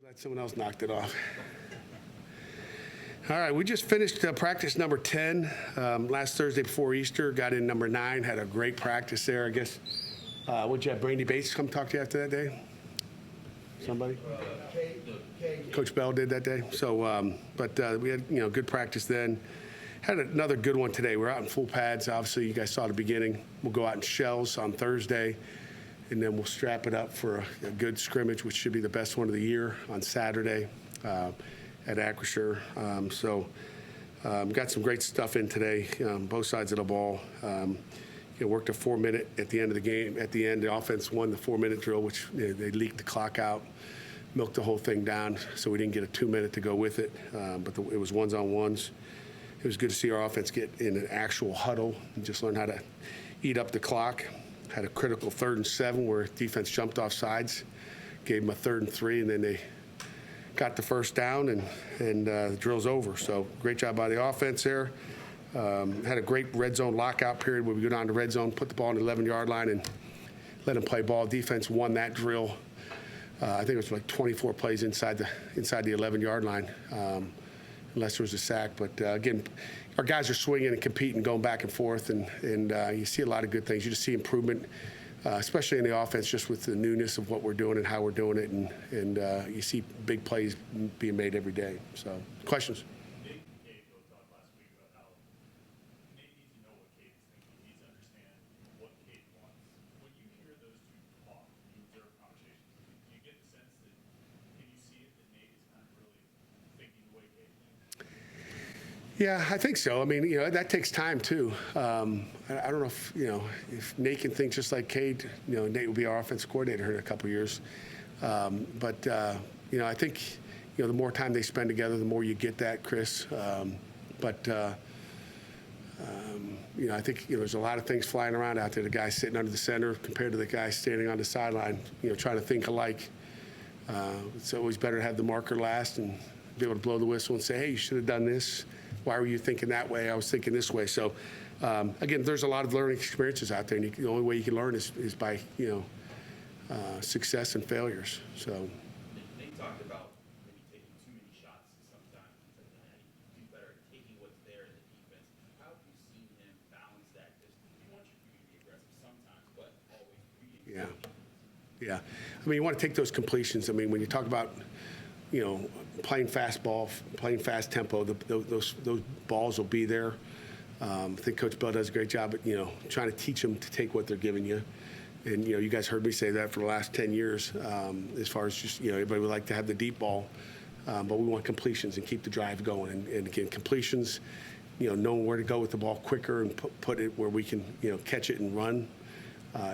Glad someone else knocked it off. All right, we just finished practice number 10 last Thursday before Easter. Got in number 9, had a great practice there, I guess. Would you have Brandy Bates come talk to you after that day? Somebody? Coach Bell did that day. So, but we had, good practice then. Had another good one today. We're out in full pads. Obviously, you guys saw the beginning. We'll go out in shells on Thursday, and then we'll strap it up for a good scrimmage, which should be the best one of the year on Saturday at Acrisure. Got some great stuff in today, both sides of the ball. Worked a 4-minute at the end of the game. At the end, the offense won the 4-minute drill, which they leaked the clock out, milked the whole thing down, so we didn't get a 2-minute to go with it. It was ones-on-ones. It was good to see our offense get in an actual huddle and just learn how to eat up the clock. Had a critical 3rd and 7 where defense jumped off sides, gave them a 3rd and 3, and then they got the first down, and the drill's over. So great job by the offense there. Had a great red zone lockout period where we go down to red zone, put the ball on the 11-yard line, and let them play ball. Defense won that drill. I think it was like 24 plays inside the 11-yard line, unless there was a sack. But again, our guys are swinging and competing, going back and forth, and you see a lot of good things. You just see improvement, especially in the offense, just with the newness of what we're doing and how we're doing it, and you see big plays being made every day. So, questions? Yeah, I think so. I mean, that takes time too. I don't know if Nate can think just like Cade. Nate will be our offensive coordinator here in a couple of years. But I think the more time they spend together, the more you get that, Chris. I think there's a lot of things flying around out there. The guy sitting under the center compared to the guy standing on the sideline, trying to think alike. It's always better to have the marker last and be able to blow the whistle and say, hey, you should have done this. Why were you thinking that way? I was thinking this way. So, again, there's a lot of learning experiences out there, and the only way you can learn is by, success and failures. So. They talked about maybe taking too many shots sometimes. Do better at taking what's there in the defense. How have you seen him balance that? Because he wants you to be aggressive sometimes, but always be aggressive. Yeah. I mean, you want to take those completions. I mean, when you talk about playing fast ball, playing fast tempo, those balls will be there. I think Coach Bell does a great job at, trying to teach them to take what they're giving you. And, you guys heard me say that for the last 10 years, as far as just, everybody would like to have the deep ball, but we want completions and keep the drive going. And again, completions, knowing where to go with the ball quicker and put it where we can, catch it and run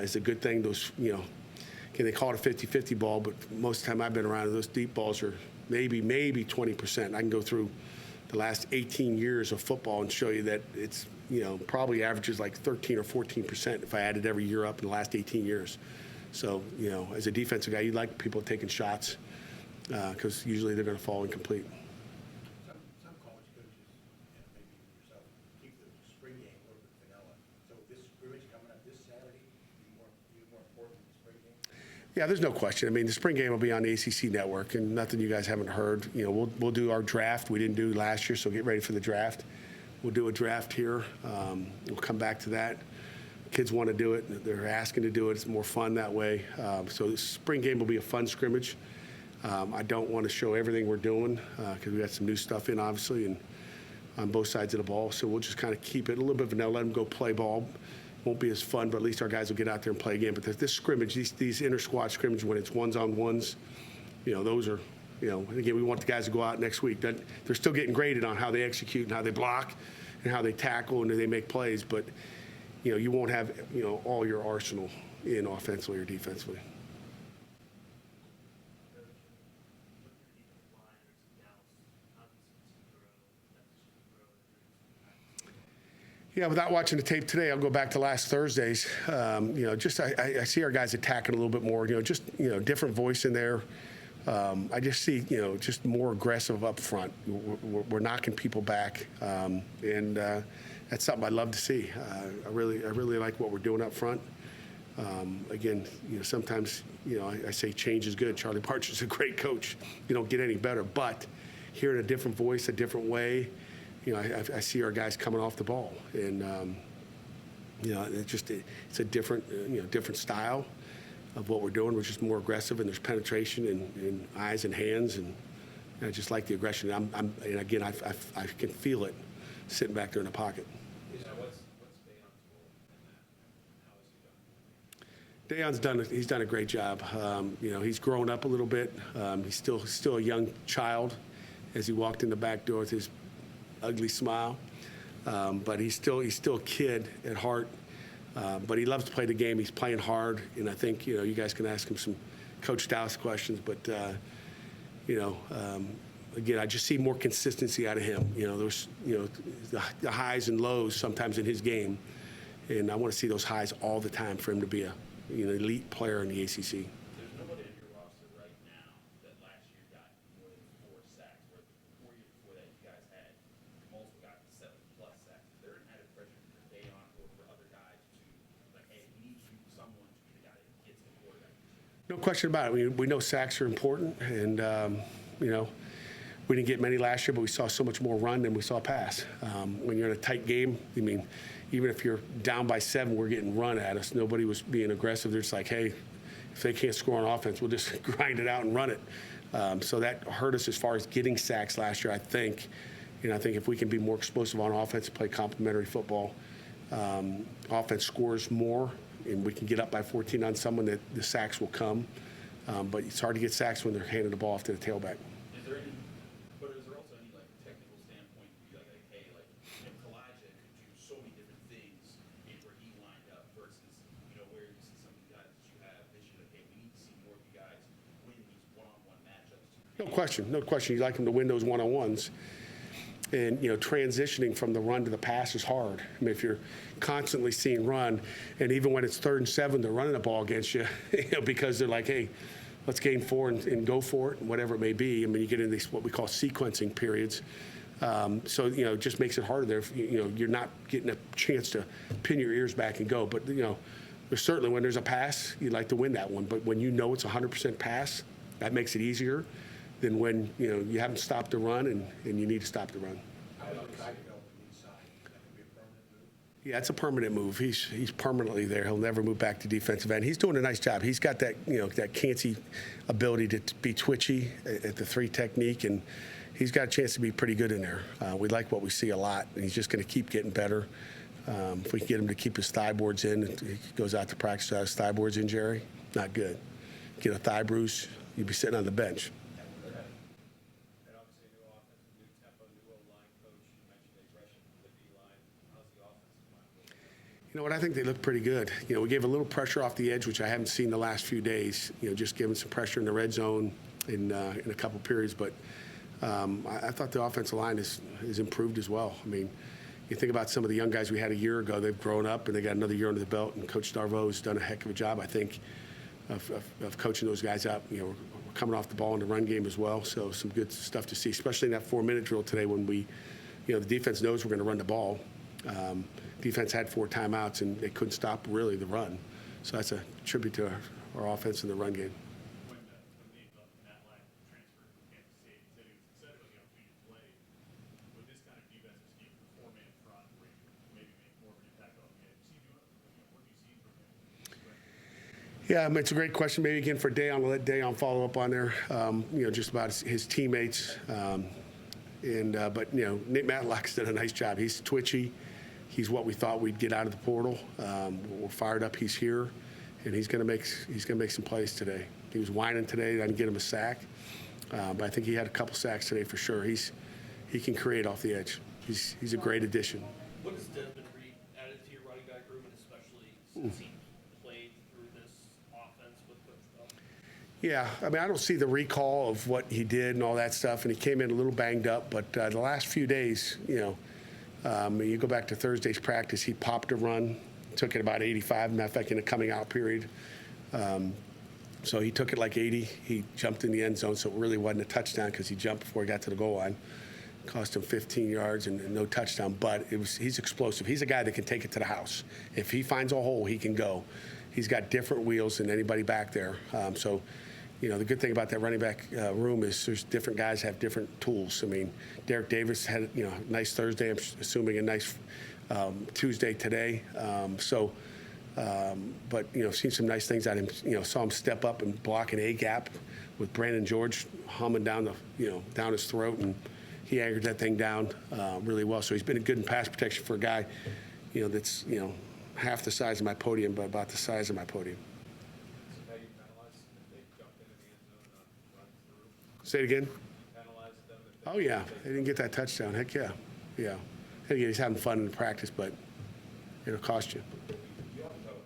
is a good thing. Those, they call it a 50-50 ball, but most of the time I've been around, those deep balls are maybe 20%. I can go through the last 18 years of football and show you that it's, probably averages like 13 or 14% if I added every year up in the last 18 years. So, as a defensive guy, you like people taking shots because usually they're going to fall incomplete. Some college coaches, maybe yourself, keep the spring game a little bit vanilla. So this scrimmage coming up this Saturday, more important than the spring game? Yeah, there's no question. I mean, the spring game will be on the ACC network, and nothing you guys haven't heard. We'll do our draft. We didn't do last year, so get ready for the draft. We'll do a draft here. We'll come back to that. Kids want to do it. They're asking to do it. It's more fun that way. So the spring game will be a fun scrimmage. I don't want to show everything we're doing because we got some new stuff in, obviously, and on both sides of the ball. So we'll just kind of keep it a little bit vanilla, let them go play ball. Won't be as fun, but at least our guys will get out there and play again. But this scrimmage, these inter-squad scrimmages, when it's ones-on-ones, those are, again, we want the guys to go out next week. They're still getting graded on how they execute and how they block and how they tackle and they make plays. But, you won't have, all your arsenal in offensively or defensively. Yeah, without watching the tape today, I'll go back to last Thursday's. I see our guys attacking a little bit more. Different voice in there. I just see, just more aggressive up front. We're knocking people back, and that's something I love to see. I really like what we're doing up front. Again, sometimes, I say change is good. Charlie Partridge is a great coach. You don't get any better. But hearing a different voice, a different way, I see our guys coming off the ball. And, it's a different, different style of what we're doing. We're just more aggressive, and there's penetration and eyes and hands. And I just like the aggression. And again, I can feel it sitting back there in the pocket. What's Dayon's Dayon's role in that? How has he done? he's done a great job. He's grown up a little bit. He's still a young child as he walked in the back door with his ugly smile. But he's still a kid at heart. But he loves to play the game. He's playing hard, and I think you guys can ask him some Coach Dallas questions. But again, I just see more consistency out of him. There's the highs and lows sometimes in his game, and I want to see those highs all the time for him to be a elite player in the ACC. There's nobody on your roster right now that last year got more than 4 sacks, where the 4 years before that you guys had multiple got 7+ sacks. Is there an added pressure for Dayon or for other guys to, like, hey, we need someone to be the guy that gets the quarterback? No question about it. We know sacks are important, and we didn't get many last year, but we saw so much more run than we saw pass. When you're in a tight game, even if you're down by 7, we're getting run at us. Nobody was being aggressive. They're just like, hey, if they can't score on offense, we'll just grind it out and run it. So that hurt us as far as getting sacks last year, I think. I think if we can be more explosive on offense, play complementary football, offense scores more, and we can get up by 14 on someone, that the sacks will come. But it's hard to get sacks when they're handing the ball off to the tailback. Is there also any technical standpoint to be like, hey, Kalijah could do so many different things where he lined up versus, where you see some of the guys that you have this year, like, hey, we need to see more of you guys win these one-on-one matchups. No question. You like them to win those one-on-ones. And, transitioning from the run to the pass is hard. If you're constantly seeing run, and even when it's 3rd and 7, they're running the ball against you, because they're like, hey, let's gain 4 and go for it, whatever it may be. You get into these what we call sequencing periods. So, it just makes it harder there. You're not getting a chance to pin your ears back and go. But, there's certainly when there's a pass, you'd like to win that one. But when it's 100% pass, that makes it easier than when, you haven't stopped the run and you need to stop the run. How does the guy develop from inside? That could be a permanent move? Yeah, it's a permanent move. He's permanently there. He'll never move back to defensive end. He's doing a nice job. He's got that, that cancy ability to be twitchy at the 3 technique, and he's got a chance to be pretty good in there. We like what we see a lot, and he's just going to keep getting better. If we can get him to keep his thigh boards in, he goes out to practice without his thigh boards in, Jerry, not good. Get a thigh bruise, you'd be sitting on the bench. I think they look pretty good. We gave a little pressure off the edge, which I haven't seen the last few days. Just giving some pressure in the red zone in a couple periods. But I thought the offensive line is improved as well. You think about some of the young guys we had a year ago. They've grown up, and they got another year under the belt. And Coach Darvo has done a heck of a job, I think, of coaching those guys up. We're coming off the ball in the run game as well. So some good stuff to see, especially in that 4-minute drill today when the defense knows we're going to run the ball. Defense had 4 timeouts, and they couldn't stop really the run. So that's a tribute to our offense in the run game. When Matt Lack transferred from Kansas State, he said he was excited about the opportunity to play with this kind of defensive scheme, the 4-man front, where you maybe make more of an impact on the game. What do you see from him? Yeah, it's a great question. Maybe again for Dayon, I'll let Dayon follow up on there. Just about his teammates. But Nate Matlock's done a nice job. He's twitchy. He's what we thought we'd get out of the portal. We're fired up. He's here, and he's going to make some plays today. He was whining today. I didn't get him a sack, but I think he had a couple sacks today for sure. He can create off the edge. He's a great addition. What has Desmond Reed added to your running back room, and especially since he played through this offense with Coach Bell? Yeah, I don't see the recall of what he did and all that stuff, and he came in a little banged up. But the last few days, you go back to Thursday's practice, he popped a run, took it about 85, matter of fact, in a coming out period. So he took it like 80. He jumped in the end zone, so it really wasn't a touchdown because he jumped before he got to the goal line. Cost him 15 yards and no touchdown, but he's explosive. He's a guy that can take it to the house. If he finds a hole, he can go. he's got different wheels than anybody back there. So, you know, the good thing about that running back room is there's different guys have different tools. I mean, Derek Davis had, you know, a nice Thursday, I'm assuming a nice Tuesday today. But, you know, seen some nice things out of him. You know, saw him step up and block an A-gap with Brandon George humming down the, you know, down his throat, and he anchored that thing down really well. So he's been good in pass protection for a guy, you know, that's, you know, half the size of my podium, but about the size of my podium. How you penalize if they jumped into the end zone and run through? Say it again. Penalize them if they. Oh, yeah. They didn't get that touchdown. Heck, yeah. Yeah. And again, he's having fun in practice, but it'll cost you. You often talk about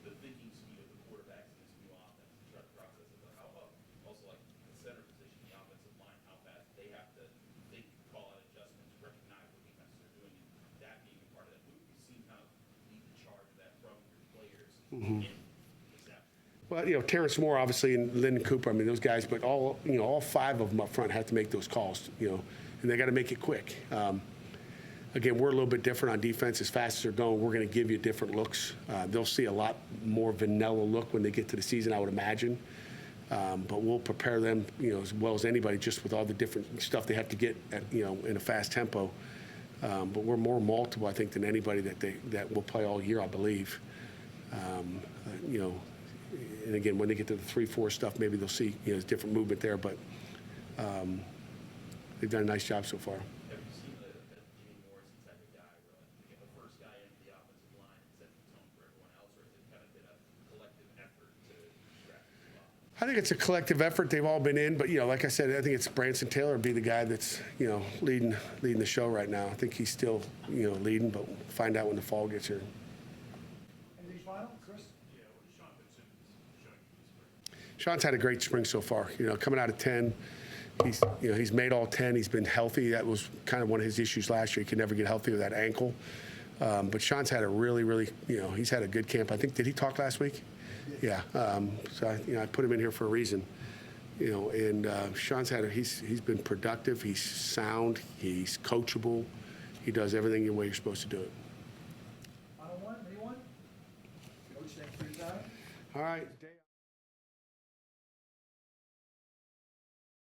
the thinking speed of the quarterbacks in this new offense, to try to process it, but how about also like the center position, the offensive line, how fast they have to think, call out adjustments, recognize what defenses are doing, and that being a part of that. Who have you seen kind of lead the charge of that from your players in this effort? Well, you know, Terrence Moore, obviously, and Lyndon Cooper, I mean, those guys, but all, you know, all five of them up front have to make those calls, you know, and they got to make it quick. Again, we're a little bit different on defense. As fast as they're going, we're going to give you different looks. They'll see a lot more vanilla look when they get to the season, I would imagine. But we'll prepare them, you know, as well as anybody, just with all the different stuff they have to get, at, you know, in a fast tempo. But we're more multiple, I think, than anybody that will play all year, I believe. You know, and again, when they get to the 3-4 stuff, maybe they'll see, you know, different movement there. But they've done a nice job so far. Have you seen a Jimmy Morrison type of guy where like you get the first guy into the offensive line and set the tone for everyone else, or has it kind of been a collective effort to draft the offense? I think it's a collective effort. They've all been in, but you know, like I said, I think it's Branson Taylor be the guy that's, you know, leading the show right now. I think he's still, you know, leading, but we'll find out when the fall gets here. Anything final, Chris? Yeah, what is Sean Fitzsimmons showing you this spring? Sean's had a great spring so far. You know, coming out of 10, he's made all 10. He's been healthy. That was kind of one of his issues last year. He could never get healthy with that ankle. But Sean's had a really, you know, he's had a good camp. I think, did he talk last week? Yeah. So I put him in here for a reason. You know, and Sean's he's been productive. He's sound. He's coachable. He does everything the way you're supposed to do it. Final one, anyone? Coach, thank you for your time. All right.